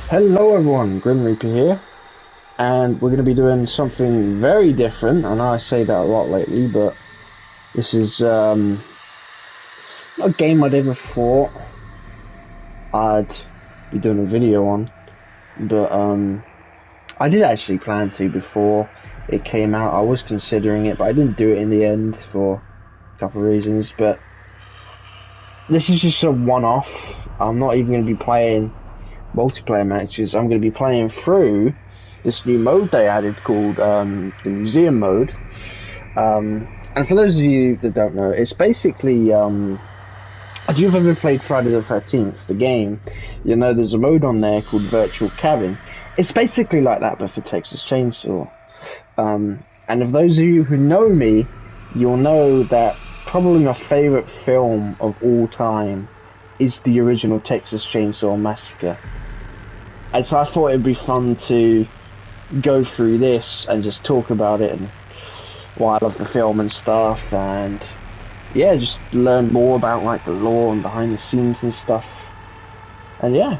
Hello everyone, Grimm Reaper here, and we're going to be doing something very different. I know I say that a lot lately, but this is not a game I'd ever thought I'd be doing a video on, but I did actually plan to before it came out. I was considering it, but I didn't do it in the end for a couple of reasons, but this is just a one-off. I'm not even going to be playing multiplayer matches. I'm going to be playing through this new mode they added called the museum mode. And for those of you that don't know, it's basically if you've ever played Friday the 13th, the game, you know there's a mode on there called Virtual Cabin. It's basically like that, but for Texas Chainsaw. And if those of you who know me, you'll know that probably my favorite film of all time is the original Texas Chainsaw Massacre. And so I thought it'd be fun to go through this and just talk about it and why I love the film and stuff, and yeah, just learn more about like the lore and behind the scenes and stuff. And yeah,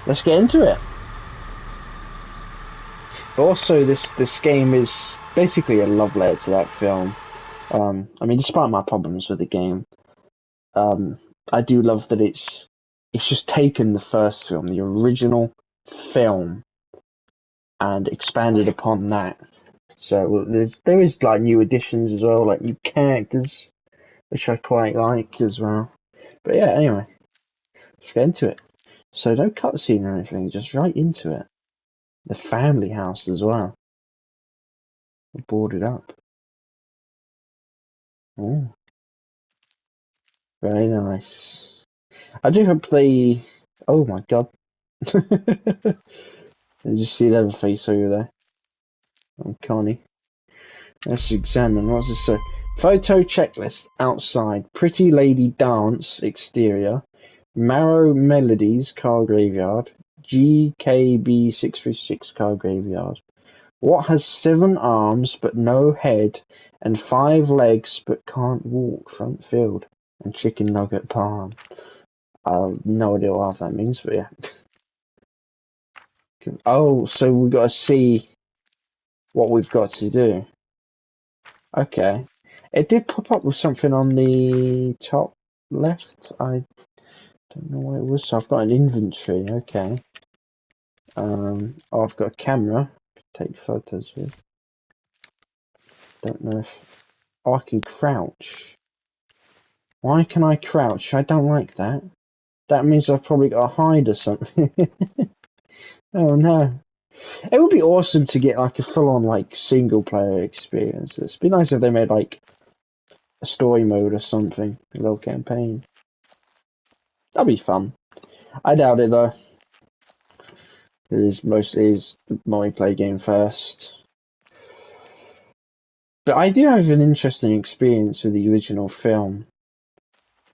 let's get into it. But also, this game is basically a love letter to that film. I mean, despite my problems with the game, I do love that it's just taken the first film, the original film, and expanded upon that. So there is like new additions as well, like new characters, which I quite like as well. But yeah, anyway, let's get into it. So no cutscene or anything, just right into it. The family house as well. We're boarded up. Oh, very nice. I do hope they. Oh my god! Did you see that face over there? Oh, Connie. Let's examine. What's this say? Photo checklist outside. Pretty lady dance exterior. Marrow Melodies car graveyard. GKB636 car graveyard. What has 7 arms but no head and 5 legs but can't walk? Front field. And chicken nugget palm. I have no idea what half that means, but yeah. Oh, so we've got to see what we've got to do. Okay. It did pop up with something on the top left. I don't know what it was. So I've got an inventory. Okay. Oh, I've got a camera. Take photos with. Don't know if. Oh, I can crouch. Why can I crouch? I don't like that. That means I've probably got to hide or something. Oh no. It would be awesome to get like a full-on like single-player experience. It'd be nice if they made like a story mode or something, a little campaign. That'd be fun. I doubt it though. It is mostly the multiplayer game first. But I do have an interesting experience with the original film.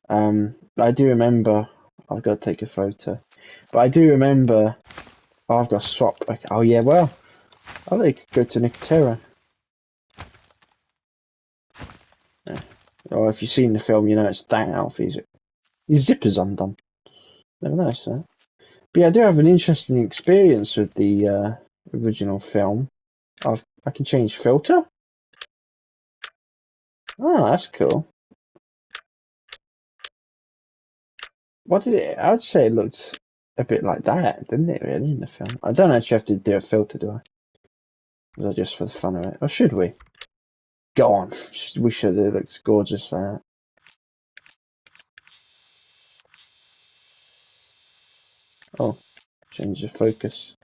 I do remember. I've got to take a photo. But I do remember. Oh, I've got to swap. Okay. Oh yeah, well, I think I could go to Nicotera. Yeah. Or if you've seen the film, you know it's that outfit. His zipper's undone. Never noticed that. But yeah, I do have an interesting experience with the original film. I can change filter. Oh, that's cool. What did it? I'd say it looked a bit like that, didn't it? Really, in the film. I don't actually have to do a filter, do I? Was that just for the fun of it, or should we? Go on. We should. It looks gorgeous. That. Oh, change the focus.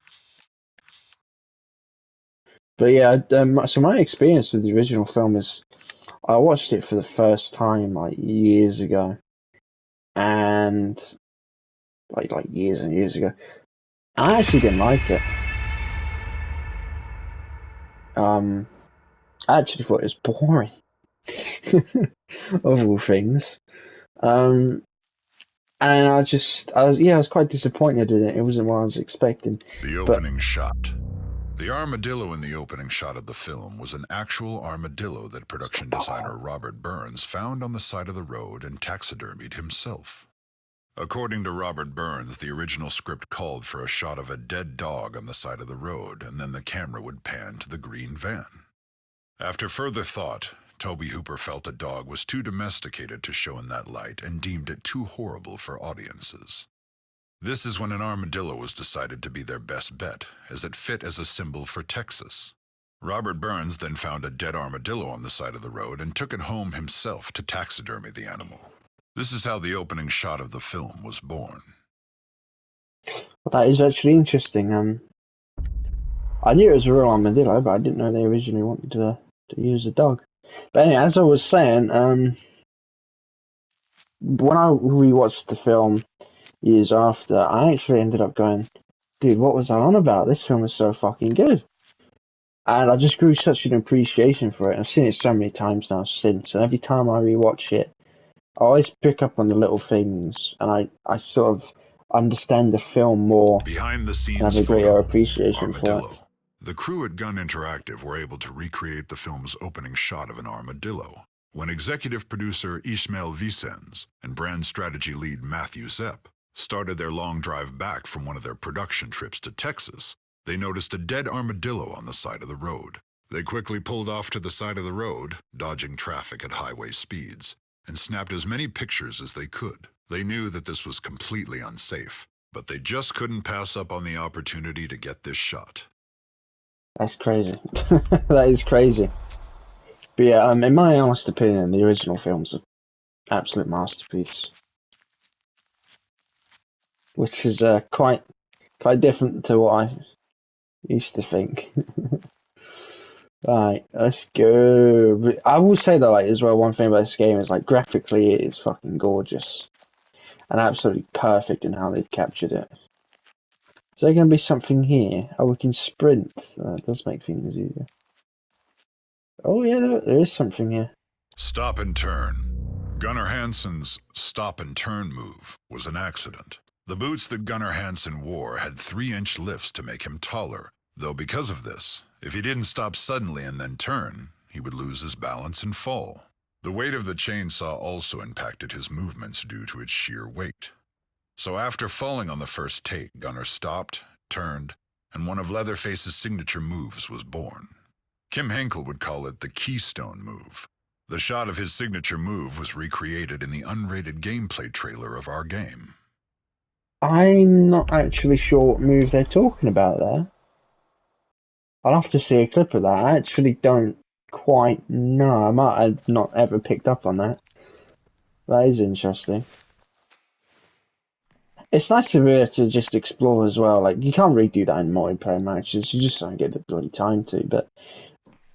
But yeah, so my experience with the original film is I watched it for the first time like years ago, and like years and years ago. I actually didn't like it. I actually thought it was boring, of all things. Um, and I was quite disappointed in it. It wasn't what I was expecting. The But opening shot. The armadillo in the opening shot of the film was an actual armadillo that production designer Robert Burns found on the side of the road and taxidermied himself. According to Robert Burns, the original script called for a shot of a dead dog on the side of the road, and then the camera would pan to the green van. After further thought, Tobe Hooper felt a dog was too domesticated to show in that light and deemed it too horrible for audiences. This is when an armadillo was decided to be their best bet, as it fit as a symbol for Texas. Robert Burns then found a dead armadillo on the side of the road and took it home himself to taxidermy the animal. This is how the opening shot of the film was born. Well, that is actually interesting. I knew it was a real armadillo, but I didn't know they originally wanted to use a dog. But anyway, as I was saying, when I rewatched the film years after, I actually ended up going, dude, what was I on about? This film is so fucking good. And I just grew such an appreciation for it. I've seen it so many times now since, and every time I rewatch it, I always pick up on the little things, and I sort of understand the film more. Behind the scenes and have a greater appreciation for it. The crew at Gun Interactive were able to recreate the film's opening shot of an armadillo. When executive producer Ismael Vicens and brand strategy lead Matthew Zepp started their long drive back from one of their production trips to Texas, they noticed a dead armadillo on the side of the road. They quickly pulled off to the side of the road, dodging traffic at highway speeds, and snapped as many pictures as they could. They knew that this was completely unsafe, but they just couldn't pass up on the opportunity to get this shot. That's crazy. That is crazy. But yeah, in my honest opinion, the original film's an absolute masterpiece. Which is quite different to what I used to think. Right, let's go. But I will say that, like, as well, one thing about this game is, like, graphically it is fucking gorgeous. And absolutely perfect in how they've captured it. Is there going to be something here? Oh, we can sprint. That does make things easier. Oh yeah, there is something here. Stop and turn. Gunnar Hansen's stop and turn move was an accident. The boots that Gunnar Hansen wore had 3-inch lifts to make him taller, though because of this, if he didn't stop suddenly and then turn, he would lose his balance and fall. The weight of the chainsaw also impacted his movements due to its sheer weight. So after falling on the first take, Gunnar stopped, turned, and one of Leatherface's signature moves was born. Kim Henkel would call it the Keystone move. The shot of his signature move was recreated in the unrated gameplay trailer of our game. I'm not actually sure what move they're talking about there. I'll have to see a clip of that. I actually don't quite know. I might have not ever picked up on that. That is interesting. It's nice to be able to just explore as well. Like, you can't really do that in multiplayer matches. You just don't get the bloody time to. But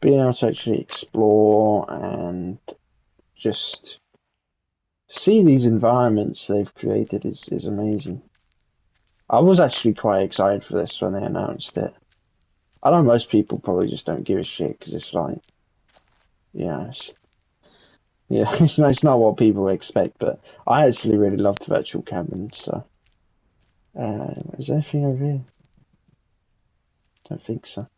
being able to actually explore and just see these environments they've created is amazing. I was actually quite excited for this when they announced it. I know most people probably just don't give a shit because it's like, yeah, it's not what people expect. But I actually really loved Virtual Cabin. So, is there anything over here? Don't think so.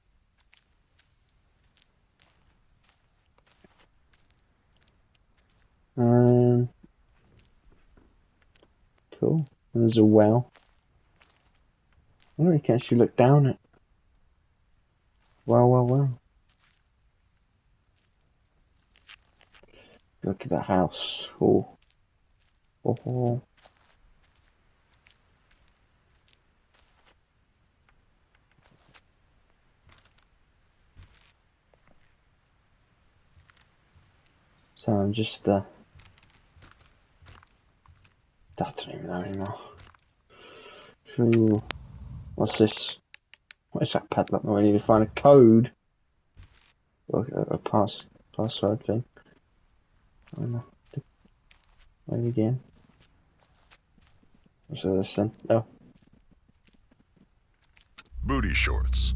Cool. And there's a well. Oh, you can actually look down it. Well. Look at the house. Oh. So I'm just I don't even know anymore. Ooh. What's this? What is that padlock? I need to find a code. Or a password thing. I don't know. Maybe again. What's this then? Oh. Booty shorts.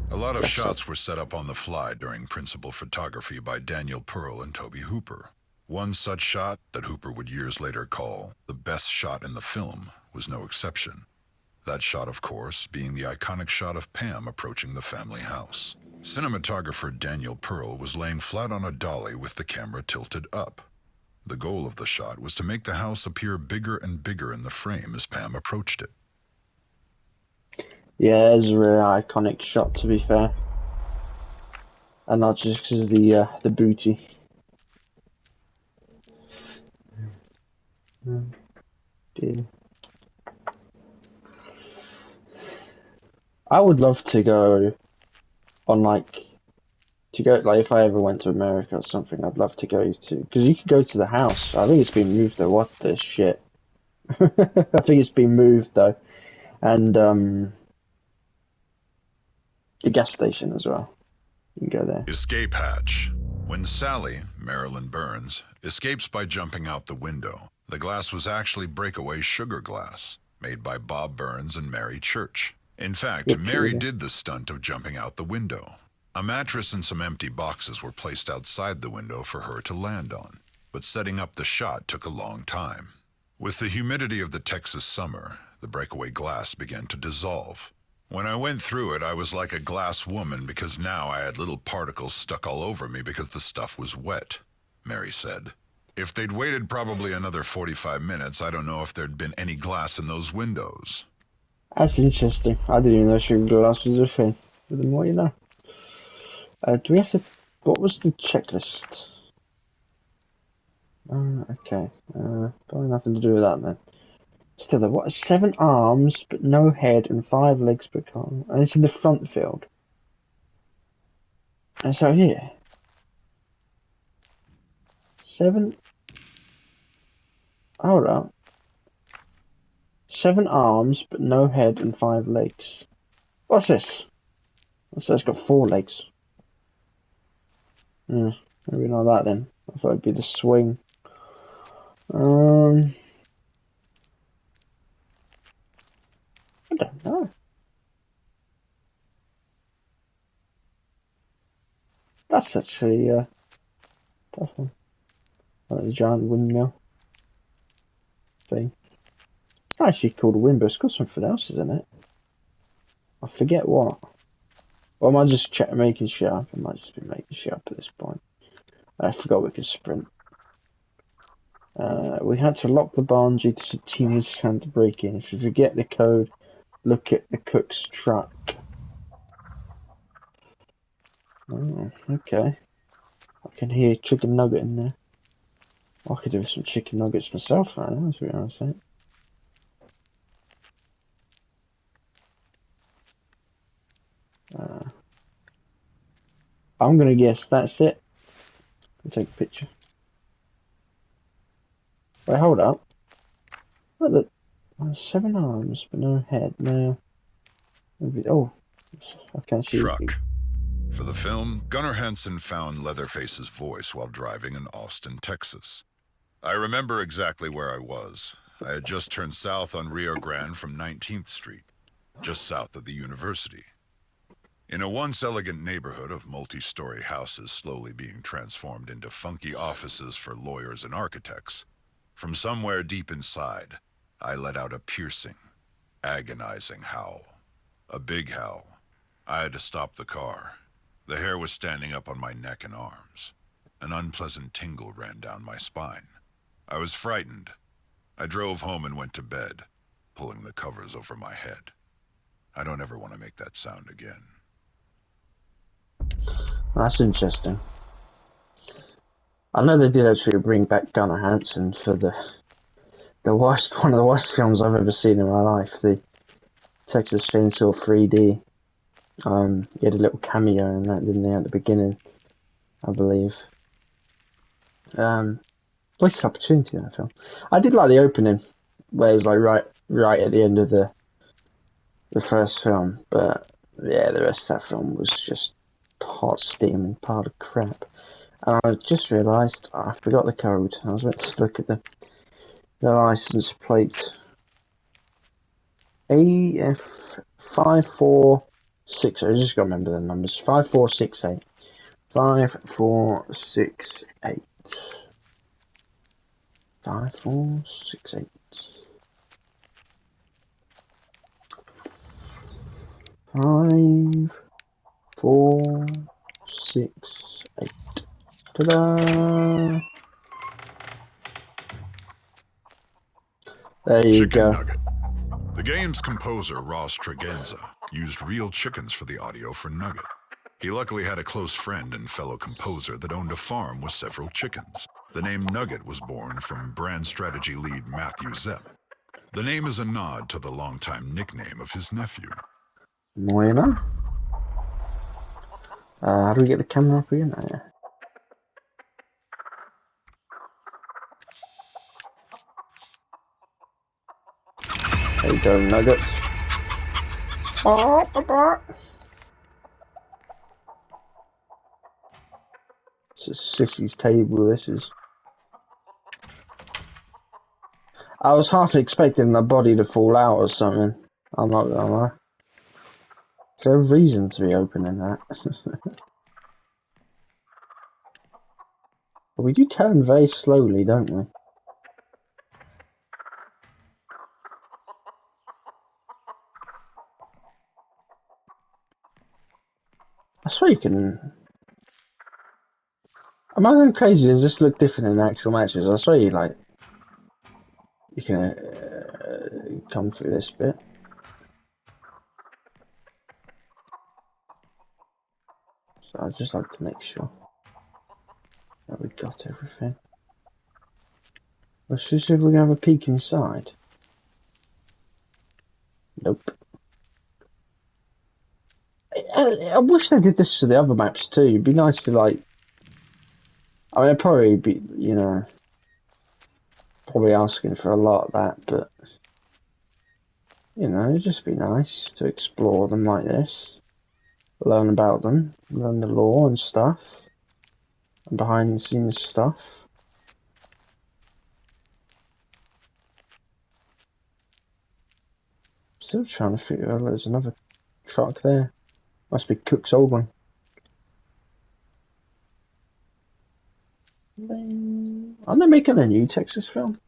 A lot of shots were set up on the fly during principal photography by Daniel Pearl and Tobe Hooper. One such shot that Hooper would years later call the best shot in the film was no exception. That shot, of course, being the iconic shot of Pam approaching the family house. Cinematographer Daniel Pearl was laying flat on a dolly with the camera tilted up. The goal of the shot was to make the house appear bigger and bigger in the frame as Pam approached it. Yeah, it's a really iconic shot, to be fair. And not just because of the booty. Dear. I would love to go on like if I ever went to America or something, I'd love to go to, because you could go to the house. I think it's been moved though. What the shit? I think it's been moved though, and the gas station as well. You can go there. Escape hatch. When Sally, Marilyn Burns, escapes by jumping out the window, the glass was actually breakaway sugar glass, made by Bob Burns and Mary Church. In fact, Mary did the stunt of jumping out the window. A mattress and some empty boxes were placed outside the window for her to land on, but setting up the shot took a long time. With the humidity of the Texas summer, the breakaway glass began to dissolve. When I went through it, I was like a glass woman because now I had little particles stuck all over me because the stuff was wet, Mary said. If they'd waited probably another 45 minutes, I don't know if there'd been any glass in those windows. That's interesting. I didn't even know sugar glass was a thing. But the more you know. Do we have to... What was the checklist? Okay. Probably nothing to do with that then. Still, what? 7 arms, but no head, and 5 legs per car. And it's in the front field. And so here. 7... Hold up. 7 arms, but no head, and 5 legs. What's this? So it's got 4 legs. Maybe not that then. I thought it'd be the swing. I don't know. That's actually tough one. Like the giant windmill thing. It's not actually called a windmill. It's got something else, isn't it? I forget what. Or am I just making shit up? I might just be making shit up at this point. I forgot we could sprint. We had to lock the barn due to some teammates trying to break in. If you forget the code, look at the cook's truck. Oh, okay. I can hear chicken nugget in there. I could do some chicken nuggets myself right now, that's what I'm saying. I'm gonna guess that's it. I'll take a picture. Wait, hold up. Look, 7 arms, but no head. No. Oh, I can't see. Truck. For the film, Gunnar Hansen found Leatherface's voice while driving in Austin, Texas. I remember exactly where I was. I had just turned south on Rio Grande from 19th Street, just south of the university. In a once elegant neighborhood of multi-story houses slowly being transformed into funky offices for lawyers and architects, from somewhere deep inside, I let out a piercing, agonizing howl. A big howl. I had to stop the car. The hair was standing up on my neck and arms. An unpleasant tingle ran down my spine. I was frightened. I drove home and went to bed, pulling the covers over my head. I don't ever want to make that sound again. That's interesting. I know they did actually bring back Gunnar Hansen for one of the worst films I've ever seen in my life, the Texas Chain Saw 3D. He had a little cameo in that, didn't he, at the beginning, I believe. Wasted opportunity in that film. I did like the opening, where it's like right at the end of the first film, but yeah, the rest of that film was just hot steaming pile of crap. And I just realised I forgot the code. I was meant to look at the license plate. AF5468. I just got to remember the numbers. 5468. 5468. 5468. 5468. Ta-da! There you Chicken go. Nugget. The game's composer, Ross Tregenza, used real chickens for the audio for Nugget. He luckily had a close friend and fellow composer that owned a farm with several chickens. The name Nugget was born from brand strategy lead Matthew Zepp. The name is a nod to the longtime nickname of his nephew. Moina? How do we get the camera up again? Oh, yeah. There you go, Nuggets. It's a sissy's table, this is. I was half expecting the body to fall out or something. I'm not gonna lie. Is there a reason to be opening that? But we do turn very slowly, don't we? I swear you can... Am I going crazy? Does this look different in actual matches? I swear you, like... You can come through this bit. So I'd just like to make sure that we got everything. Let's just see if we can have a peek inside. Nope. I wish they did this to the other maps too. It'd be nice to, like... I mean, it'd probably be, you know... Probably asking for a lot of that, but... You know, it'd just be nice to explore them like this. Learn about them. Learn the lore and stuff. And behind the scenes stuff. Still trying to figure out, there's another truck there. Must be Cook's old one. Aren't they making a new Texas film?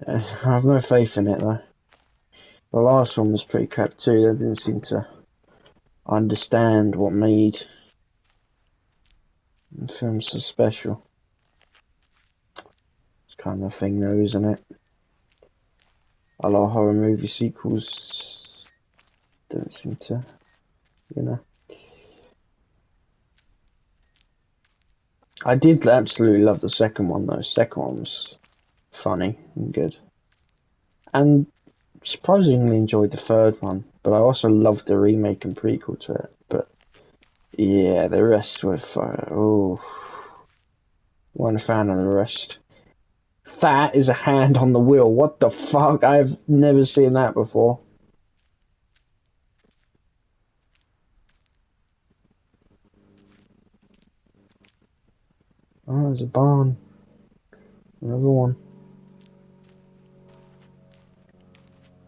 Yeah, I have no faith in it though. The last one was pretty crap too. They didn't seem to understand what made the film so special. It's kind of a thing though, isn't it? A lot of horror movie sequels don't seem to, you know. I did absolutely love the second one though. Second one was funny and good. And surprisingly enjoyed the third one, but I also loved the remake and prequel to it. But yeah, the rest were oh, wasn't a fan of the rest. That is a hand on the wheel. What the fuck? I've never seen that before. Oh, there's a barn. Another one.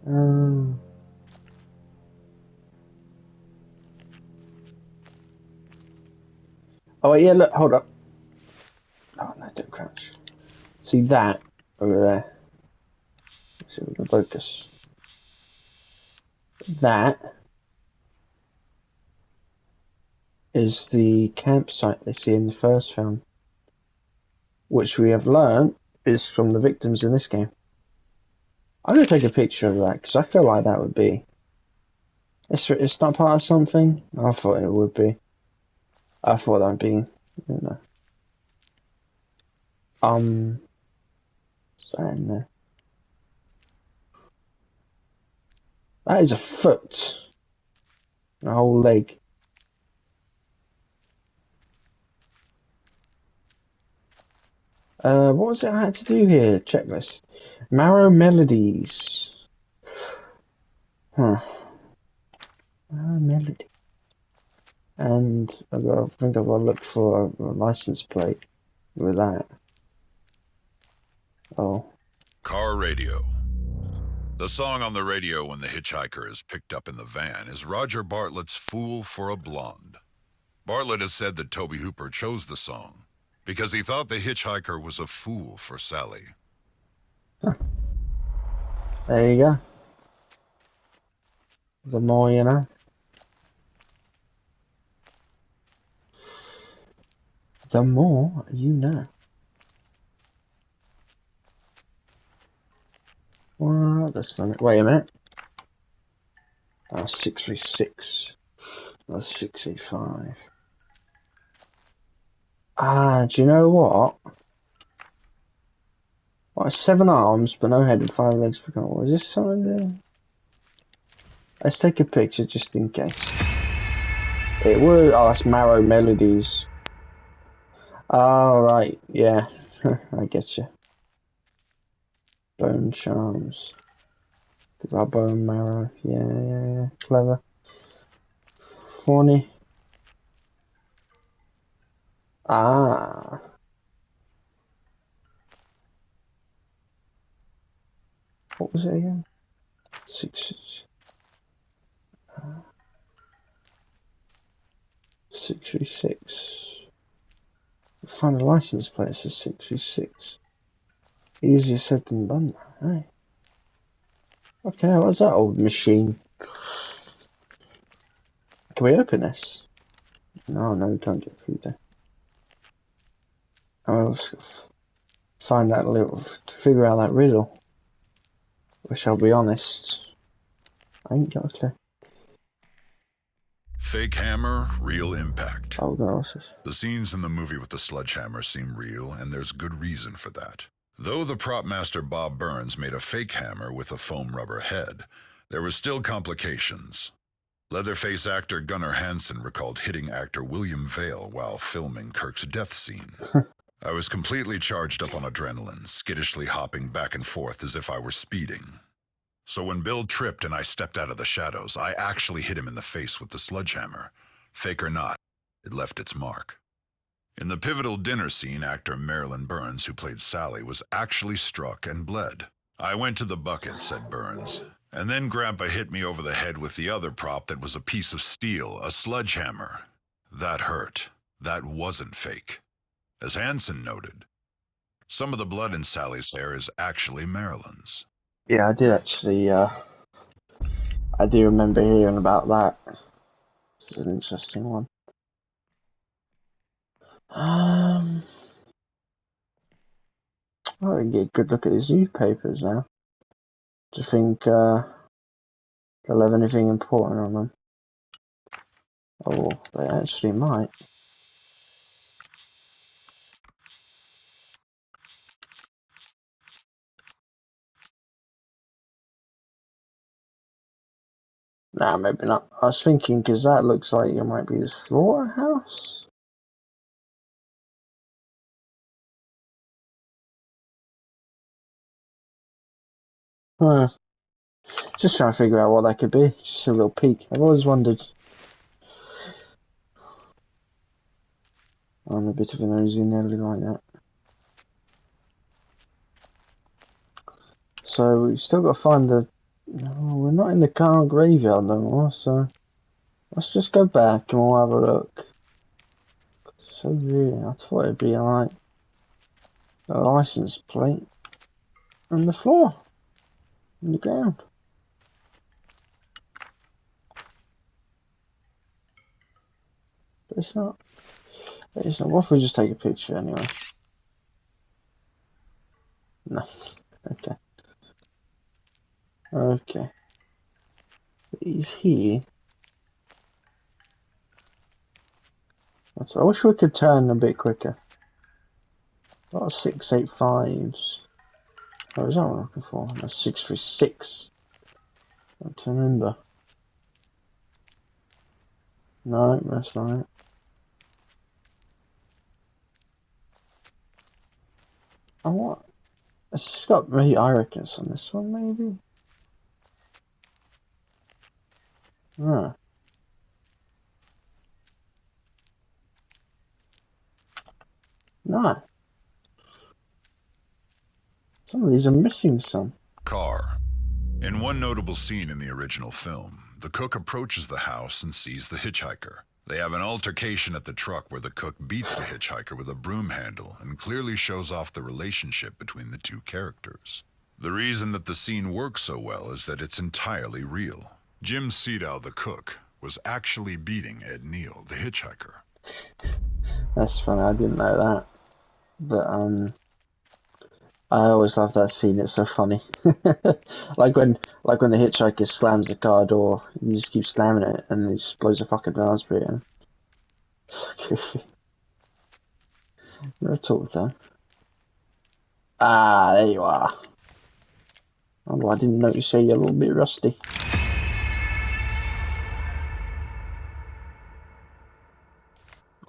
Oh. Oh, yeah, look, hold up. Oh, no, don't crouch. See that over there? Let's see if we can focus. That is the campsite they see in the first film, which we have learned is from the victims in this game. I'm going to take a picture of that, because I feel like that would be... It's not part of something? I thought it would be. I thought that would be, you know... What's that in there? That is a foot. A whole leg. What was it I had to do here? Checklist. Marrow Melodies. Huh. Marrow Melody. And I think I've got to look for a license plate with that. Oh. Car radio. The song on the radio when the hitchhiker is picked up in the van is Roger Bartlett's Fool for a Blonde. Bartlett has said that Tobe Hooper chose the song because he thought the hitchhiker was a fool for Sally. Huh. There you go. The more you know. The more you know. What? That's not it. Wait a minute. That's 636. That's 685. Ah, do you know what? Well, 7 arms, but no head and 5 legs per car. Is this something there? Let's take a picture just in case. It was. Oh, it's Marrow Melodies. Oh, right. Yeah. I get you. Bone Charms. Because our bone marrow. Yeah. Clever. Funny. Ah. What was it again? 636. Find a license plate that says 636. Easier said than done, hey? Okay, what's that old machine? Can we open this? No, we can't get through there. I'll find that figure out that riddle. Which I'll be honest, I ain't got a clue. Fake hammer, real impact. Oh, God. The scenes in the movie with the sledgehammer seem real, and there's good reason for that. Though the prop master Bob Burns made a fake hammer with a foam rubber head, there were still complications. Leatherface actor Gunnar Hansen recalled hitting actor William Vail while filming Kirk's death scene. I was completely charged up on adrenaline, skittishly hopping back and forth as if I were speeding. So when Bill tripped and I stepped out of the shadows, I actually hit him in the face with the sledgehammer. Fake or not, it left its mark. In the pivotal dinner scene, actor Marilyn Burns, who played Sally, was actually struck and bled. I went to the bucket, said Burns, and then Grandpa hit me over the head with the other prop that was a piece of steel, a sledgehammer. That hurt. That wasn't fake. As Hansen noted, some of the blood in Sally's hair is actually Marilyn's. Yeah, I did actually, I do remember hearing about that. This is an interesting one. I can get a good look at these newspapers now. Do you think, they'll have anything important on them? Oh, they actually might. Nah, maybe not. I was thinking, because that looks like it might be the slaughterhouse. Huh. Just trying to figure out what that could be. Just a little peek. I've always wondered. I'm a bit of a nosy nelly like that. So we've still got to find the... No, we're not in the car graveyard no more, so... Let's just go back and we'll have a look. So really, I thought it'd be like... a license plate on the floor. On the ground. But it's not. It's not. What if we just take a picture anyway? No. Okay. Okay. He's here. I wish we could turn a bit quicker. A lot of 685s. Oh, is that what I'm looking for? No, 636. I don't remember. No, that's not it. Oh, what? It's got meat, I reckon it's on this one, maybe? Ah. No. Some of these are missing some. Car. In one notable scene in the original film, the cook approaches the house and sees the hitchhiker. They have an altercation at the truck where the cook beats the hitchhiker with a broom handle and clearly shows off the relationship between the two characters. The reason that the scene works so well is that it's entirely real. Jim Sedow, the cook, was actually beating Ed Neal, the hitchhiker. That's funny, I didn't know that. But, I always love that scene. It's so funny. like when the hitchhiker slams the car door, you just keep slamming it, and he just blows a fucking raspberry in. So goofy. Never talk though. Ah, there you are. Oh, I didn't notice you're a little bit rusty.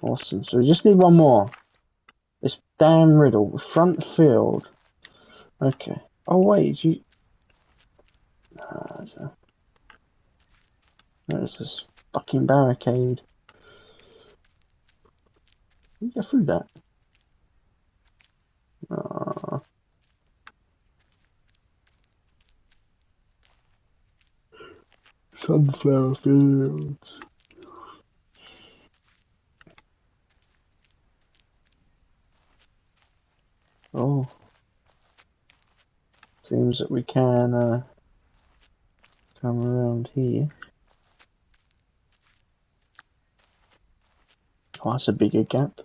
Awesome. So we just need one more. This damn riddle. Front field. Okay. Oh wait, you. There's this fucking barricade. You get through that. Sunflower fields. Oh. Seems that we can come around here. Oh, that's a bigger gap.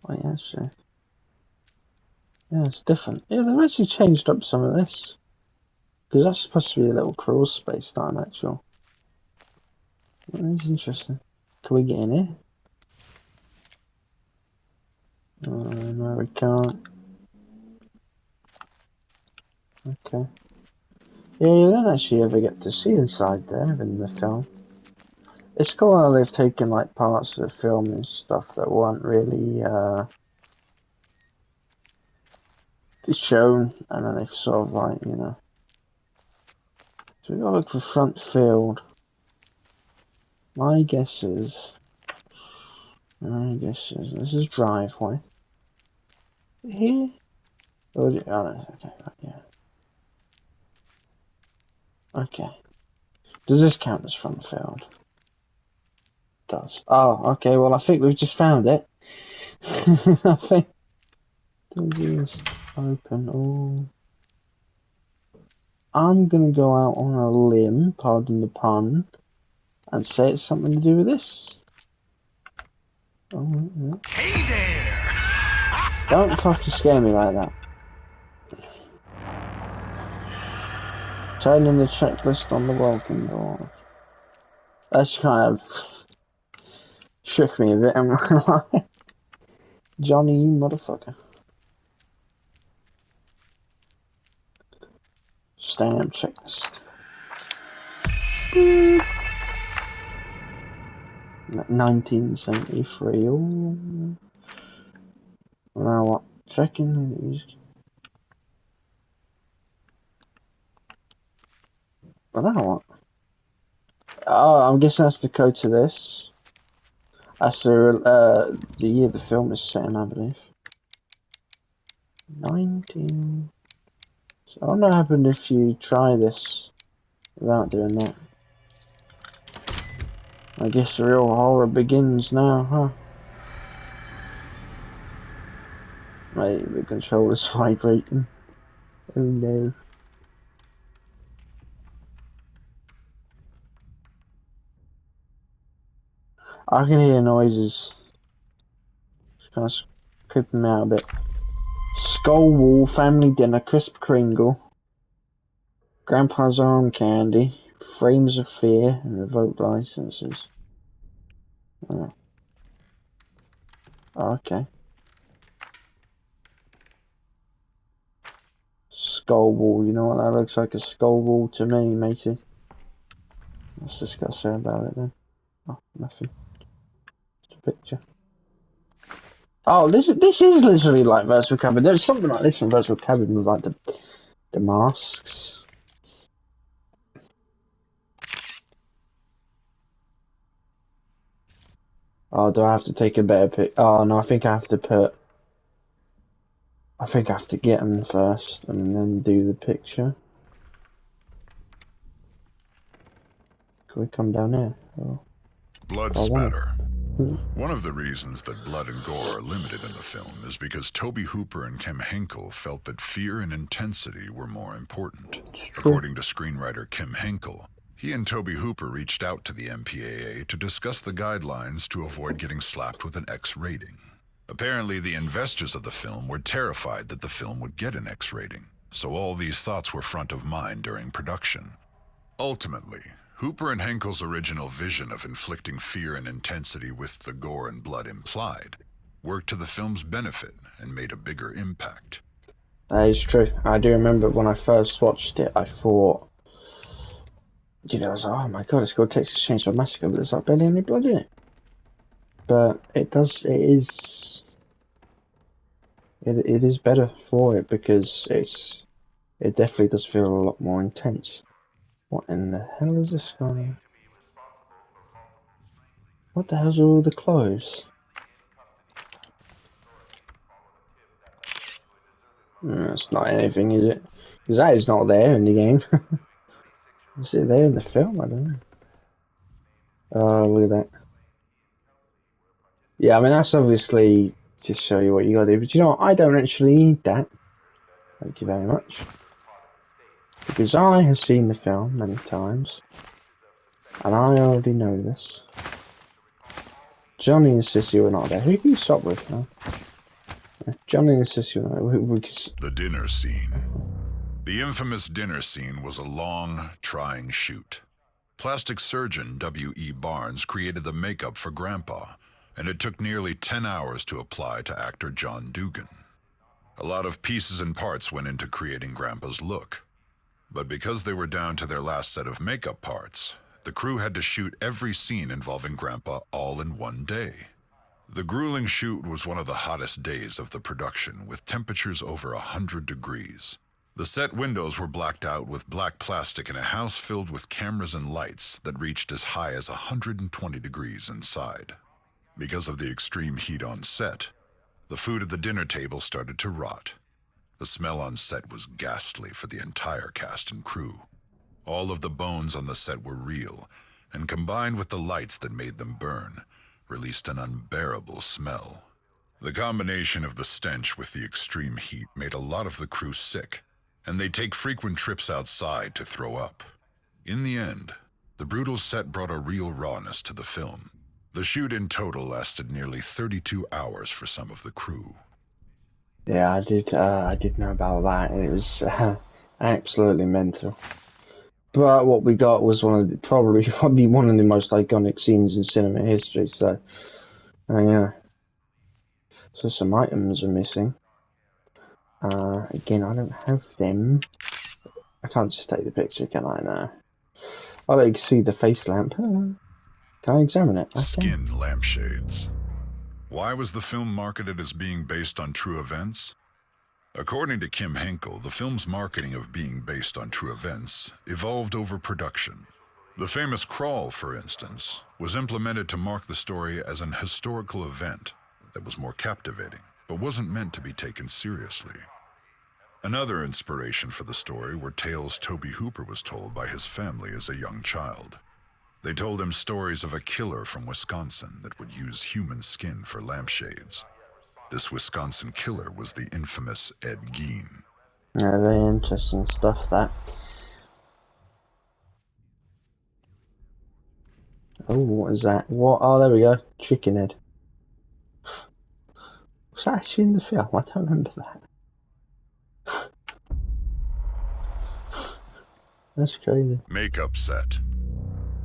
Oh yeah, sure. Yeah, it's different. Yeah, they've actually changed up some of this. Because that's supposed to be a little crawl space, not an actual. That is interesting. Can we get in here? No, we can't. Okay. Yeah, you don't actually ever get to see inside there in the film. It's cool how they've taken like parts of the film and stuff that weren't really shown, and then they've sort of like, you know. So we gotta look for front field. My guess is this is driveway. Here? Oh, no, okay, right, yeah. Okay. Does this count as front field? It does. Oh, okay, well I think we've just found it. I think this is open. Oh. I'm gonna go out on a limb, pardon the pun, and say it's something to do with this. Oh, yeah. Hey there! Don't fucking scare me like that. Turning the checklist on the welcome door. That's kind of shook me a bit, I'm not gonna lie. Johnny, you motherfucker. Stamp checklist. 1973. Oh. Now what? Checking these. Well, now what? Oh, I'm guessing that's the code to this. That's the year the film is set in, I believe. 19. So I wonder what happened if you try this without doing that. I guess the real horror begins now, huh? Wait, the controller's vibrating. Oh no. I can hear noises. Just kind of creeping me out a bit. Skull Wall, family dinner, crisp Kringle, Grandpa's arm candy, frames of fear, and revoked licenses. Oh. Okay. Skull Wall, you know what that looks like? A skull wall to me, matey. What's this got to say about it then? Oh, nothing. Just a picture. Oh, this is literally like Virtual Cabin. There's something like this in Virtual Cabin with like the masks. Oh, do I have to take a better pic? Oh no, I think I have to put. I think I have to get them first and then do the picture. Can we come down here? Oh. Blood spatter. One of the reasons that blood and gore are limited in the film is because Tobe Hooper and Kim Henkel felt that fear and intensity were more important. According to screenwriter Kim Henkel, he and Tobe Hooper reached out to the MPAA to discuss the guidelines to avoid getting slapped with an X rating. Apparently, the investors of the film were terrified that the film would get an X rating, so all these thoughts were front of mind during production. Ultimately, Hooper and Henkel's original vision of inflicting fear and intensity with the gore and blood implied worked to the film's benefit and made a bigger impact. That is true. I do remember when I first watched it, I thought, I was like, oh my god, it's called Texas Chain Saw Massacre, but there's like barely any blood in it. But it is better for it because it definitely does feel a lot more intense. What in the hell is this guy? What the hell's all the clothes? It's not anything, is it? Because that is not there in the game. Is it there in the film? I don't know. Oh, look at that. Yeah, I mean, that's obviously to show you what you gotta do. But you know what? I don't actually need that. Thank you very much. Because I have seen the film many times. And I already know this. Johnny and Sissy were not there. Who can you stop with, huh? Johnny and Sissy were not there. The dinner scene. The infamous dinner scene was a long, trying shoot. Plastic surgeon W.E. Barnes created the makeup for Grandpa, and it took nearly 10 hours to apply to actor John Dugan. A lot of pieces and parts went into creating Grandpa's look. But because they were down to their last set of makeup parts, the crew had to shoot every scene involving Grandpa all in one day. The grueling shoot was one of the hottest days of the production, with temperatures over 100 degrees. The set windows were blacked out with black plastic in a house filled with cameras and lights that reached as high as 120 degrees inside. Because of the extreme heat on set, the food at the dinner table started to rot. The smell on set was ghastly for the entire cast and crew. All of the bones on the set were real, and combined with the lights that made them burn, released an unbearable smell. The combination of the stench with the extreme heat made a lot of the crew sick, and they'd take frequent trips outside to throw up. In the end, the brutal set brought a real rawness to the film. The shoot in total lasted nearly 32 hours for some of the crew. Yeah, I did know about that. It was absolutely mental. But what we got was probably one of the most iconic scenes in cinema history. So, yeah. So some items are missing. Again, I don't have them. I can't just take the picture, can I? No. I'll let you see the face lamp. Can I examine it? Okay. Skin lampshades. Why was the film marketed as being based on true events? According to Kim Henkel, the film's marketing of being based on true events evolved over production. The famous crawl, for instance, was implemented to mark the story as an historical event that was more captivating, but wasn't meant to be taken seriously. Another inspiration for the story were tales Tobe Hooper was told by his family as a young child. They told him stories of a killer from Wisconsin that would use human skin for lampshades. This Wisconsin killer was the infamous Ed Gein. Yeah, very interesting stuff, that. Oh, what is that? What? Oh, there we go. Chicken head. Was that actually in the film? I don't remember that. That's crazy. Makeup set.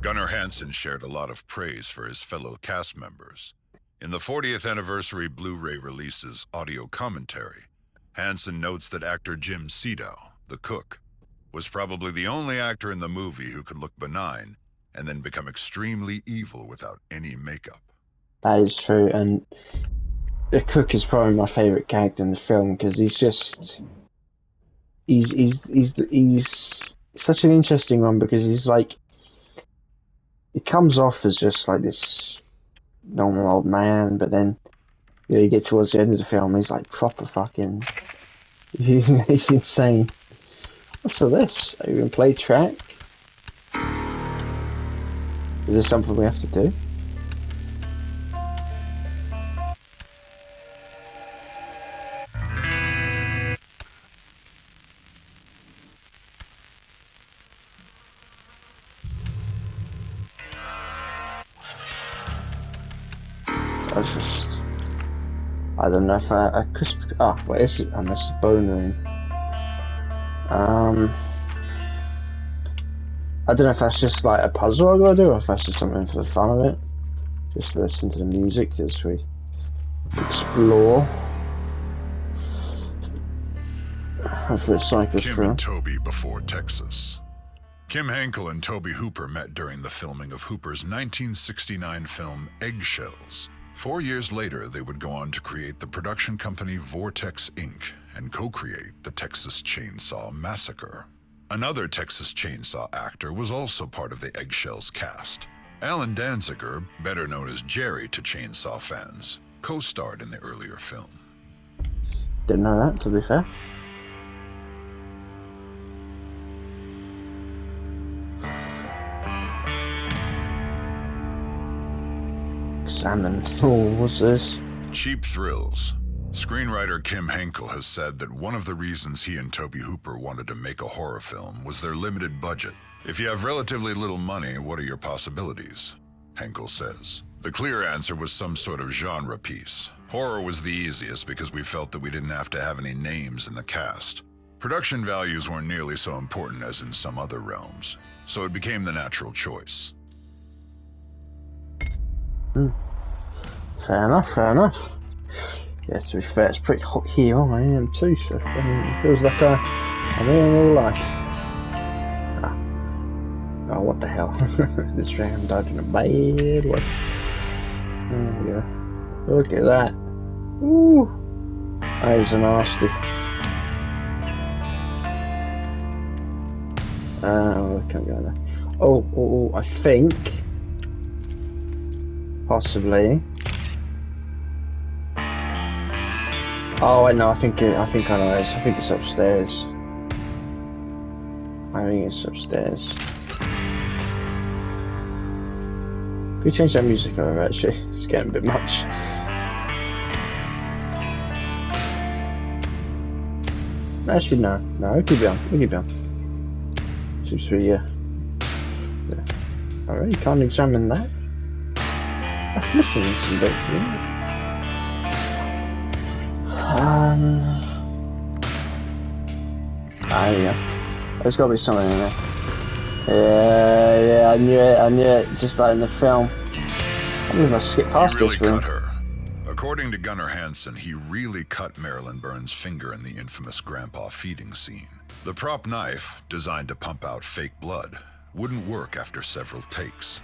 Gunnar Hansen shared a lot of praise for his fellow cast members. In the 40th anniversary Blu-ray release's audio commentary, Hansen notes that actor Jim Sedow, the cook, was probably the only actor in the movie who could look benign and then become extremely evil without any makeup. That is true, and the cook is probably my favourite character in the film because he's such an interesting one because he's like, he comes off as just like this normal old man, but then you get towards the end of the film, he's like proper fucking, he's insane. What's all this? Are you gonna play track? Is this something we have to do? I don't know if a crisp. Oh, what is it? Unless it's bone room. I don't know if that's just like a puzzle I gotta do, or if that's just something for the fun of it. Just listen to the music as we explore. Hopefully it cycles Kim through. and Toby before Texas. Kim Henkel and Toby Hooper met during the filming of Hooper's 1969 film Eggshells. 4 years later, they would go on to create the production company Vortex Inc. and co-create the Texas Chain Saw Massacre. Another Texas Chainsaw actor was also part of the Eggshells cast. Alan Danziger, better known as Jerry to Chainsaw fans, co-starred in the earlier film. Didn't know that, to be fair. Examine. Oh, what's this? Cheap thrills. Screenwriter Kim Henkel has said that one of the reasons he and Toby Hooper wanted to make a horror film was their limited budget. If you have relatively little money, what are your possibilities? Henkel says. The clear answer was some sort of genre piece. Horror was the easiest because we felt that we didn't have to have any names in the cast. Production values weren't nearly so important as in some other realms, so it became the natural choice. Fair enough, fair enough. Yeah, to be fair, it's pretty hot here. I am too, so it feels like I'm here in real life. Oh, what the hell? This ram died in a bad way. There we go. Look at that. Ooh. That is nasty. Oh, I can't go there. Oh, I think. Possibly. Oh, wait, no, I think I know this. I think it's upstairs. I think it's upstairs. Can we change that music over, actually? It's getting a bit much. Actually, no. No, it could be on. It could be on. 2, 3, yeah. Alright, you can't examine that. That's missing some bits, isn't it? Yeah. There's gotta be something in there. Yeah, I knew it, just like in the film. I believe I skipped past He really this room. cut her. According to Gunnar Hansen, he really cut Marilyn Burns' finger in the infamous grandpa feeding scene. The prop knife, designed to pump out fake blood, wouldn't work after several takes.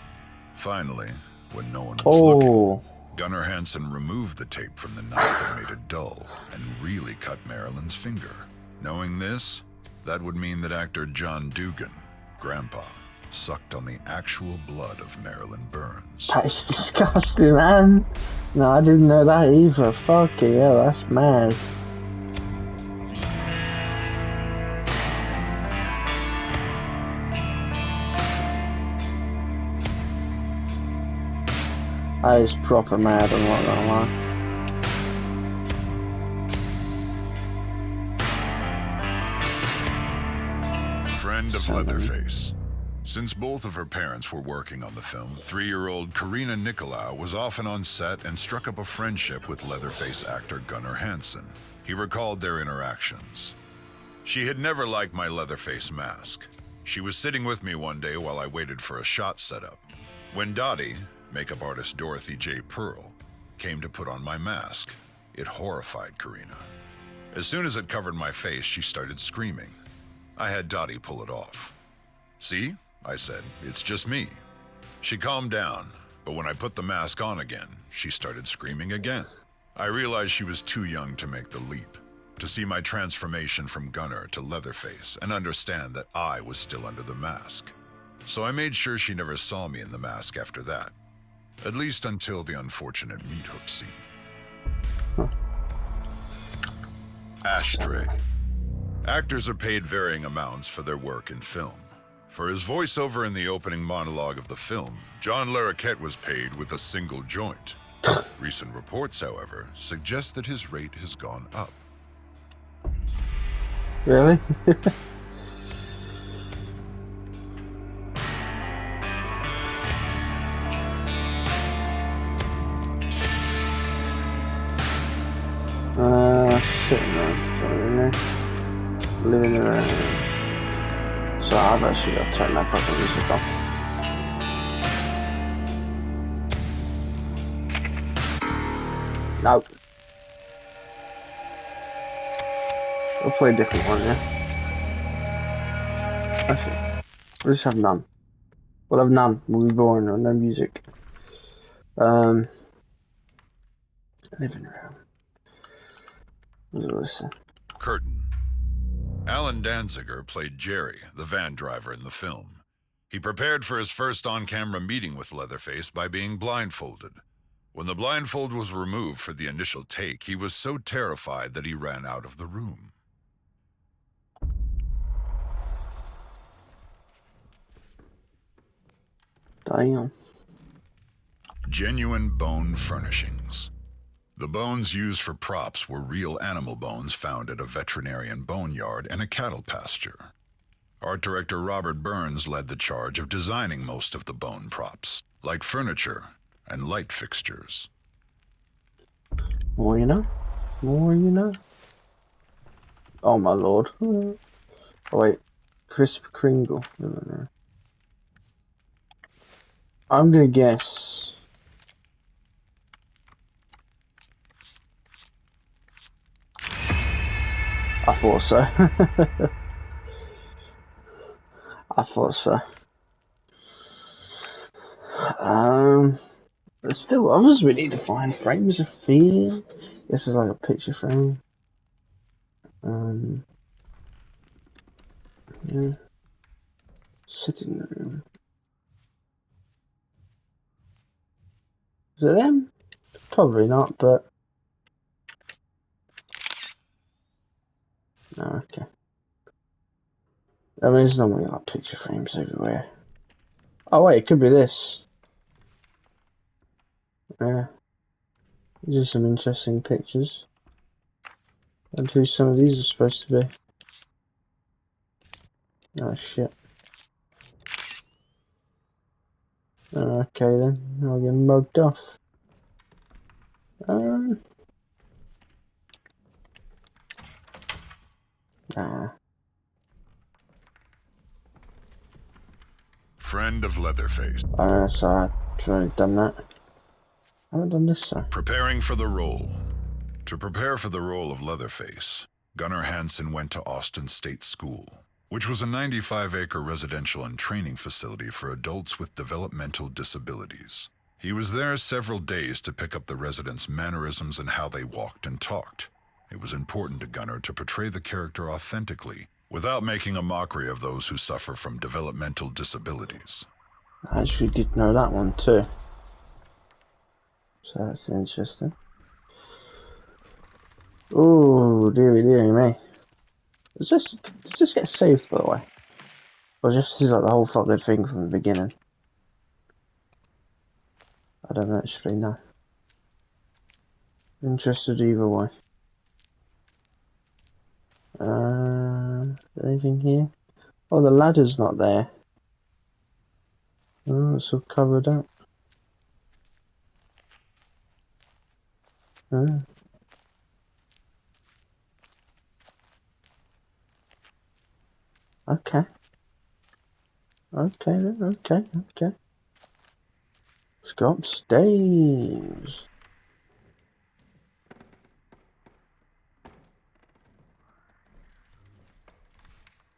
Finally, when no one was looking, Gunnar Hansen removed the tape from the knife that made it dull and really cut Marilyn's finger. Knowing this, that would mean that actor John Dugan, Grandpa, sucked on the actual blood of Marilyn Burns. That is disgusting, man. No, I didn't know that either. Fucking hell, that's mad. That is proper mad, I'm not gonna lie. Friend of Leatherface. Since both of her parents were working on the film, 3-year-old Karina Nicolau was often on set and struck up a friendship with Leatherface actor Gunnar Hansen. He recalled their interactions. She had never liked my Leatherface mask. She was sitting with me one day while I waited for a shot setup. When Dottie, makeup artist Dorothy J. Pearl, came to put on my mask, it horrified Karina. As soon as it covered my face, she started screaming. I had Dottie pull it off. See? I said, it's just me. She calmed down, but when I put the mask on again, she started screaming again. I realized she was too young to make the leap, to see my transformation from Gunnar to Leatherface and understand that I was still under the mask. So I made sure she never saw me in the mask after that, at least until the unfortunate meat hook scene. Ashtray. Actors are paid varying amounts for their work in film. For his voiceover in the opening monologue of the film, John Larroquette was paid with a single joint. Recent reports, however, suggest that his rate has gone up. Really? Living around. So I've actually got to turn that fucking music off. Nope. We'll play a different one, yeah? Actually, we'll just have none. We'll have none. We'll be boring or no music. Living around. Listen. Curtain. Alan Danziger played Jerry, the van driver in the film. He prepared for his first on-camera meeting with Leatherface by being blindfolded. When the blindfold was removed for the initial take, he was so terrified that he ran out of the room. Damn. Genuine bone furnishings. The bones used for props were real animal bones found at a veterinarian boneyard and a cattle pasture. Art director Robert Burns led the charge of designing most of the bone props, like furniture and light fixtures. More you know? More you know? Oh my lord. Oh wait. Crisp Kringle. No. I'm gonna guess. I thought so. I thought so. There's still others we need to find. Frames of Fear. This is like a picture frame. Yeah. Sitting room. Is it them? Probably not, but no, okay. I mean, there's normally like picture frames everywhere. Oh wait, it could be this. Yeah. These are some interesting pictures. And who some of these are supposed to be. Oh shit. Okay then, I'll get mugged off. Nah. Friend of Leatherface. So I've already done that. I haven't done this side. Preparing for the role. To prepare for the role of Leatherface, Gunnar Hansen went to Austin State School, which was a 95-acre residential and training facility for adults with developmental disabilities. He was there several days to pick up the residents' mannerisms and how they walked and talked. It was important to Gunnar to portray the character authentically, without making a mockery of those who suffer from developmental disabilities. I actually did know that one too. So that's interesting. Oh, dearie me. Does this get saved, by the way? Or just is like the whole fucking thing from the beginning? I don't actually know. Interested either way. Anything here? Oh, the ladder's not there. Oh, it's all covered up. Oh. Okay. Okay then, okay. Let's go upstairs.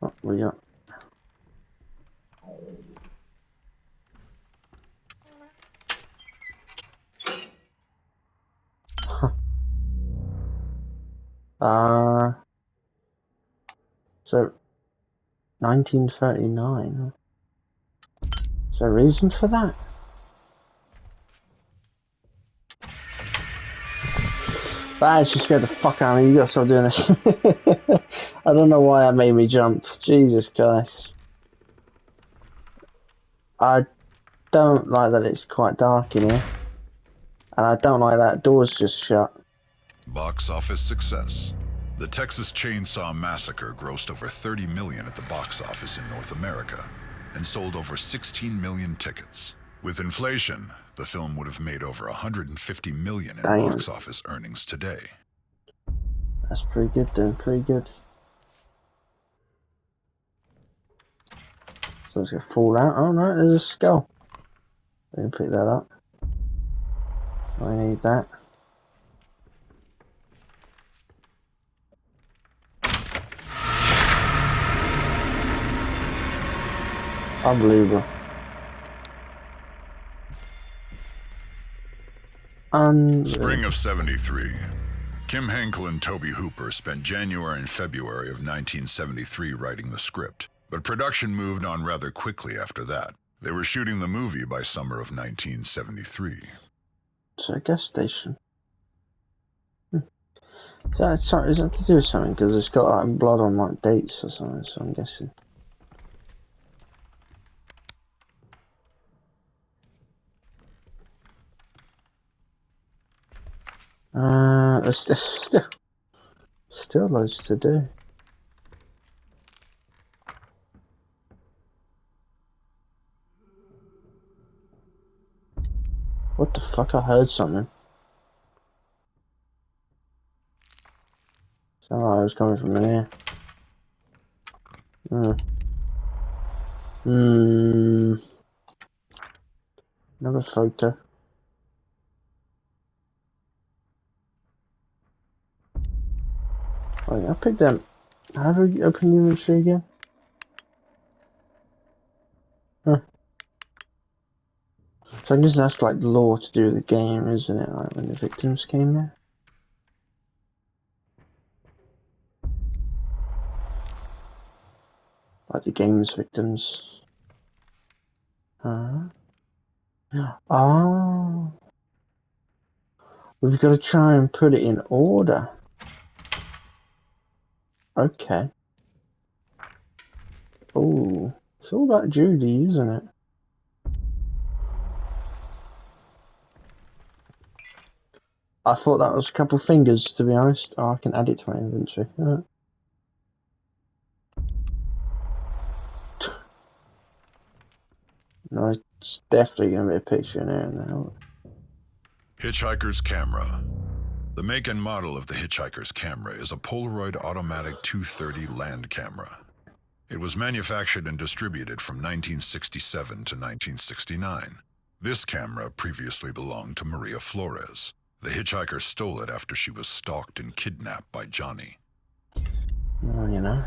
What we got? So 1939. Is there a reason for that? That actually scared the fuck out of me. You gotta stop doing this. I don't know why that made me jump. Jesus Christ. I don't like that it's quite dark in here. And I don't like that door's just shut. Box office success. The Texas Chain Saw Massacre grossed over $30 million at the box office in North America and sold over 16 million tickets. With inflation, the film would have made over $150 million in box office earnings today. That's pretty good then, pretty good. So it's gonna fall out. Oh no, there's a skull. Let me pick that up. I need that. Unbelievable. Spring of '73. Kim Henkel and Toby Hooper spent January and February of 1973 writing the script, but production moved on rather quickly after that. They were shooting the movie by summer of 1973. It's a gas station. Is that to do with something? Because it's got like blood on like dates or something, so I'm guessing. There's still loads to do. What the fuck? I heard something. Sounded like it was coming from here. Another photo. Wait, I picked them. How do you open the inventory again? Huh. So I guess that's like the law to do with the game, isn't it? Like when the victims came in. Like the game's victims. Oh. We've got to try and put it in order. Okay. Oh, it's all about Judy, isn't it? I thought that was a couple fingers, to be honest. Oh, I can add it to my inventory. No, it's definitely going to be a picture in there now. Hitchhiker's camera. The make and model of the Hitchhiker's camera is a Polaroid automatic 230 land camera. It was manufactured and distributed from 1967 to 1969. This camera previously belonged to Maria Flores. The hitchhiker stole it after she was stalked and kidnapped by Johnny. Well, you know.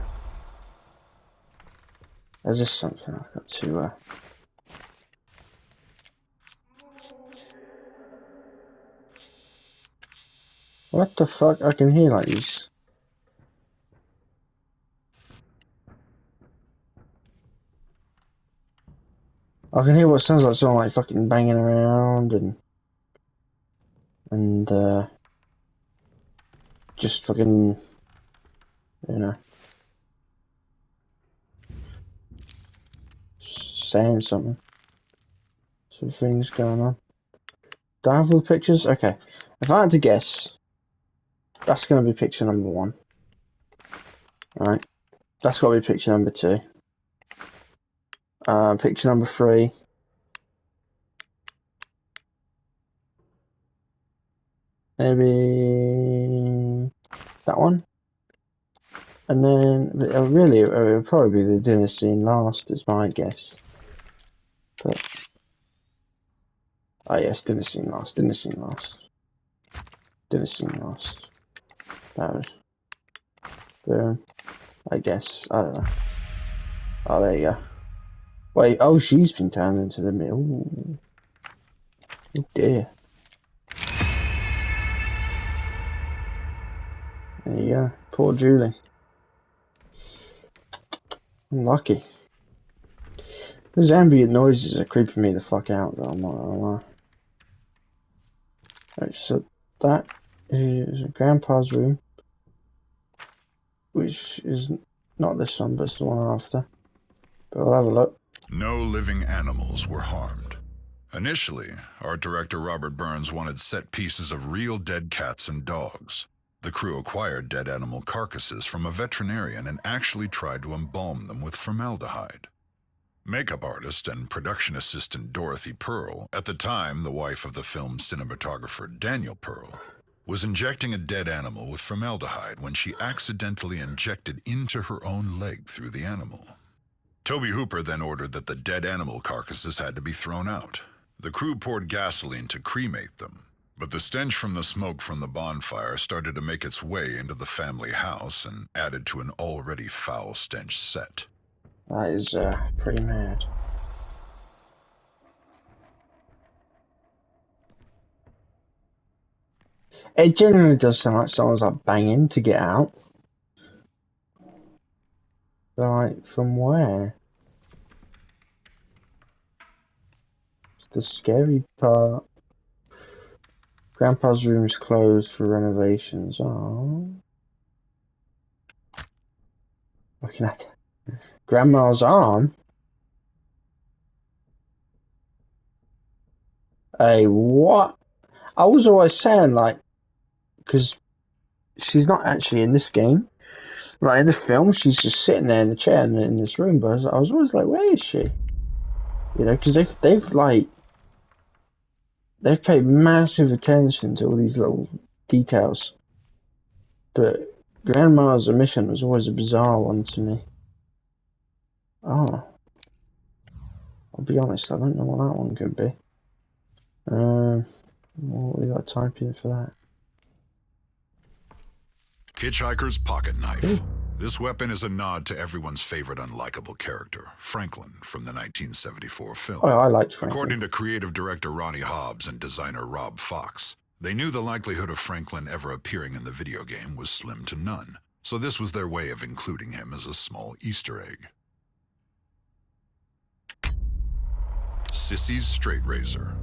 There's just something I've got to, What the fuck? I can hear like these. I can hear what sounds like someone like fucking banging around and just fucking, you know, saying something. Some things going on. Do I have all the pictures? Okay. If I had to guess, that's going to be picture number 1. Alright. That's got to be picture number 2. Picture number 3. Maybe that one. And then, really, it would probably be the dinner scene last, is my guess. But, oh yes, dinner scene last. That was, boom. I guess, I don't know. Oh, there you go. Wait, oh, she's been turned into the middle. Ooh. Oh dear. There you go. Poor Julie. Unlucky. Those ambient noises are creeping me the fuck out, though, I'm not gonna lie. Right, so that is Grandpa's room, which is not this one, but it's the one after. But I'll have a look. No living animals were harmed. Initially, art director Robert Burns wanted set pieces of real dead cats and dogs. The crew acquired dead animal carcasses from a veterinarian and actually tried to embalm them with formaldehyde. Makeup artist and production assistant Dorothy Pearl, at the time the wife of the film's cinematographer Daniel Pearl, was injecting a dead animal with formaldehyde when she accidentally injected into her own leg through the animal. Toby Hooper then ordered that the dead animal carcasses had to be thrown out. The crew poured gasoline to cremate them, but the stench from the smoke from the bonfire started to make its way into the family house and added to an already foul stench set. That is pretty mad. It generally does sound like someone's like banging to get out. But like, from where? It's the scary part. Grandpa's room's closed for renovations. Oh. Looking at Grandma's arm. Hey, what? I was always saying, like, because she's not actually in this game. Right, in the film, she's just sitting there in the chair in this room, but I was always like, where is she? You know, because they've paid massive attention to all these little details. But Grandma's omission was always a bizarre one to me. Oh. I'll be honest, I don't know what that one could be. What we got to type in for that? Hitchhiker's pocket knife. Ooh. This weapon is a nod to everyone's favorite unlikable character, Franklin, from the 1974 film. Oh, I liked Franklin. According to creative director Ronnie Hobbs and designer Rob Fox, they knew the likelihood of Franklin ever appearing in the video game was slim to none, so this was their way of including him as a small Easter egg. Sissy's straight razor.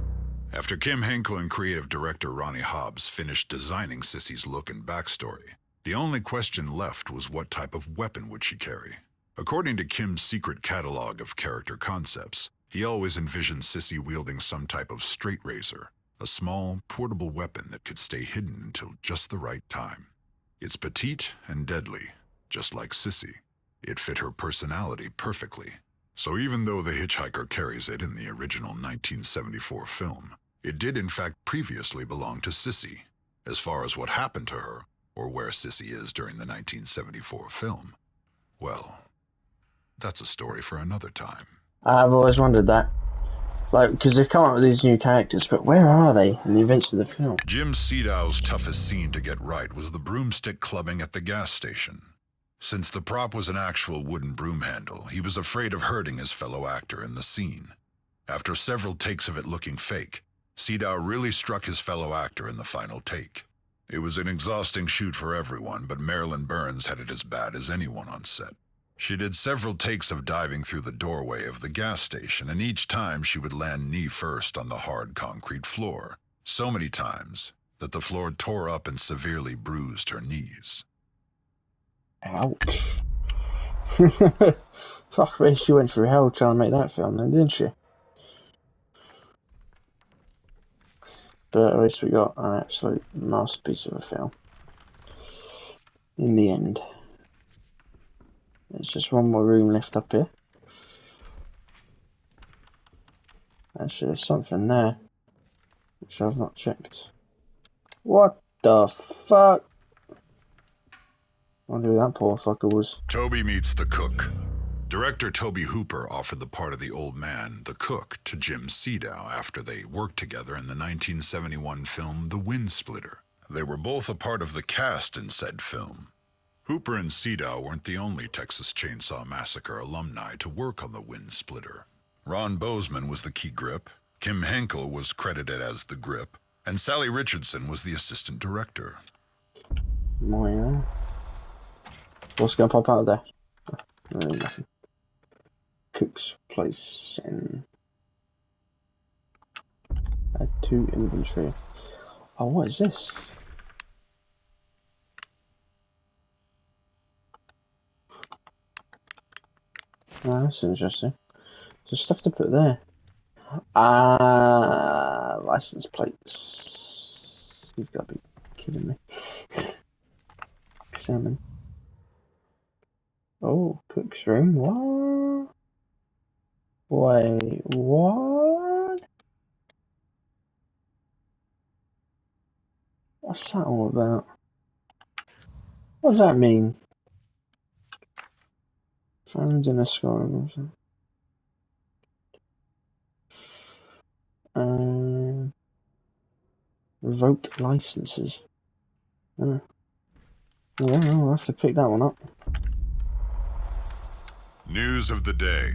After Kim Henkel and creative director Ronnie Hobbs finished designing Sissy's look and backstory, the only question left was what type of weapon would she carry. According to Kim's secret catalog of character concepts, he always envisioned Sissy wielding some type of straight razor, a small, portable weapon that could stay hidden until just the right time. It's petite and deadly, just like Sissy. It fit her personality perfectly. So even though the hitchhiker carries it in the original 1974 film, it did in fact previously belong to Sissy. As far as what happened to her, or where Sissy is during the 1974 film, well, that's a story for another time. I've always wondered that. Like, because they've come up with these new characters, but where are they in the events of the film? Jim Seadow's toughest scene to get right was the broomstick clubbing at the gas station. Since the prop was an actual wooden broom handle, he was afraid of hurting his fellow actor in the scene. After several takes of it looking fake, Seadow really struck his fellow actor in the final take. It was an exhausting shoot for everyone, but Marilyn Burns had it as bad as anyone on set. She did several takes of diving through the doorway of the gas station, and each time she would land knee first on the hard concrete floor, so many times that the floor tore up and severely bruised her knees. Ouch. Fuck me, she went through hell trying to make that film then, didn't she? But at least we got an absolute masterpiece of a film. In the end. There's just one more room left up here. Actually, there's something there, which I've not checked. What the fuck? I wonder who that poor fucker was. Toby meets the cook. Director Toby Hooper offered the part of the old man, the cook, to Jim Seadow after they worked together in the 1971 film The Wind Splitter. They were both a part of the cast in said film. Hooper and Seadow weren't the only Texas Chain Saw Massacre alumni to work on The Wind Splitter. Ron Bozeman was the key grip, Kim Henkel was credited as the grip, and Sally Richardson was the assistant director. My, what's going to pop out of there? Nothing. Cook's place in. Add to inventory. Oh, what is this? Oh, that's interesting. There's stuff to put there. License plates. You've got to be kidding me. Salmon. Oh, cook's room. What? Wait, what? What's that all about? What does that mean? Found in a score. Revoked licenses. Yeah, I'll have to pick that one up. News of the day.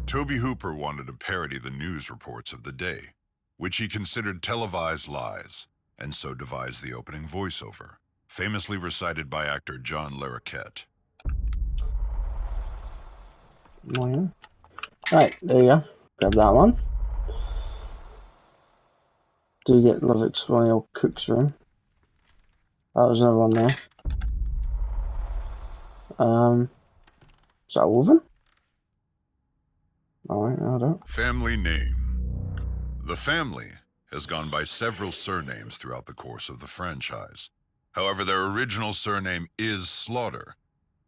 Tobe Hooper wanted to parody the news reports of the day, which he considered televised lies, and so devised the opening voiceover, famously recited by actor John Larroquette. Oh, yeah. Right, there you go. Grab that one. Do you get Love Exploring or Cook's Room? Oh, there's another one there. Is that a woman? Alright, I don't. Family name. The family has gone by several surnames throughout the course of the franchise. However, their original surname is Slaughter.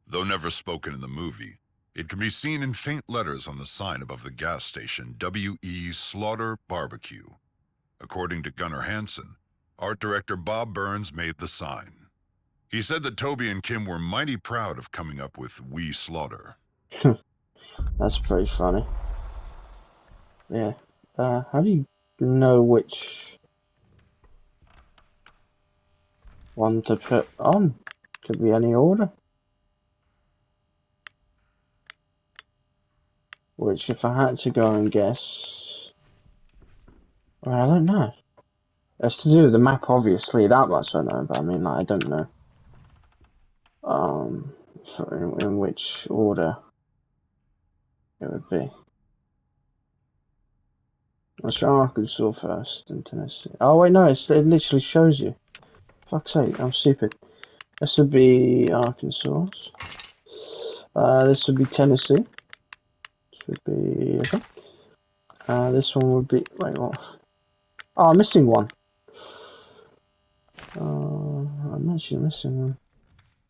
Though never spoken in the movie, it can be seen in faint letters on the sign above the gas station, W.E. Slaughter Barbecue. According to Gunnar Hansen, art director Bob Burns made the sign. He said that Toby and Kim were mighty proud of coming up with We Slaughter. That's pretty funny. Yeah. How do you know which one to put on? Could be any order. Which, if I had to go and guess, well, I don't know. It's to do with the map, obviously. That much I know, but I mean, like, I don't know. So in which order it would be. Let's try Arkansas first, and Tennessee. Oh wait, no, it literally shows you. Fuck's sake, I'm stupid. This would be Arkansas. This would be Tennessee. This would be okay. This one would be wait what? Oh, I'm missing one. I'm actually missing one.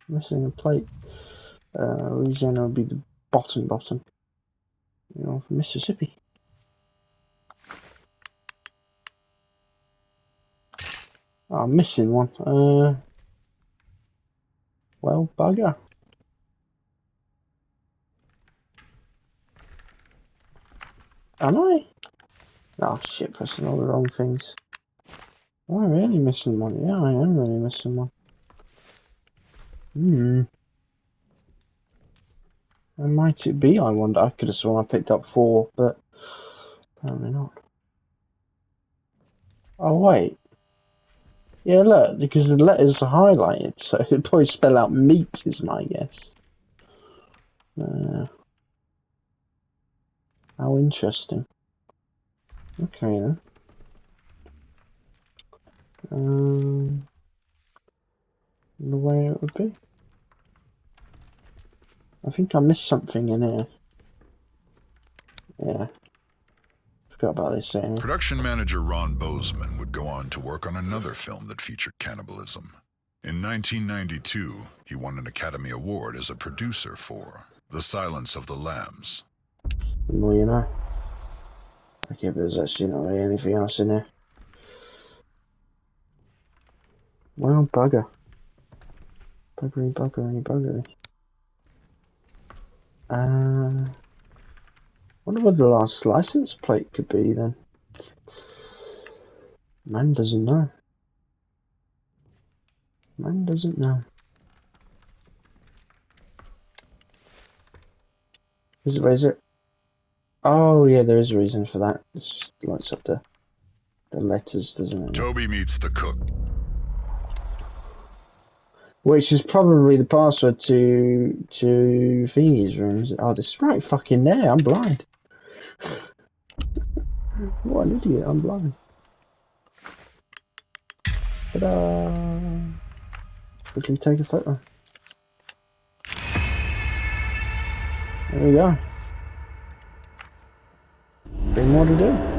I'm missing a plate. Louisiana would be the bottom. You know, from Mississippi. Oh, I'm missing one. Well, bugger. Am I? Oh shit, pressing all the wrong things. Am I really missing one? Yeah, I am really missing one. How might it be, I wonder? I could have sworn I picked up 4, but apparently not. Oh wait. Yeah, look, because the letters are highlighted, so it'd probably spell out meat is my guess. How interesting. Okay then. The way it would be. I think I missed something in here. Yeah. Forgot about this saying. Production manager Ron Bozeman would go on to work on another film that featured cannibalism. In 1992, he won an Academy Award as a producer for The Silence of the Lambs. Well, you know. Okay, but there's actually not really anything else in there. Well, bugger. Buggery. Wonder what the last license plate could be then. Man doesn't know. Is it? Oh yeah, there is a reason for that. It just lights up the letters, doesn't it? Toby meets the cook. Which is probably the password to Thingy's rooms. Oh, this is right fucking there. I'm blind. What an idiot! I'm blind. Ta-da! We can take a photo. There we go. Bit more to do.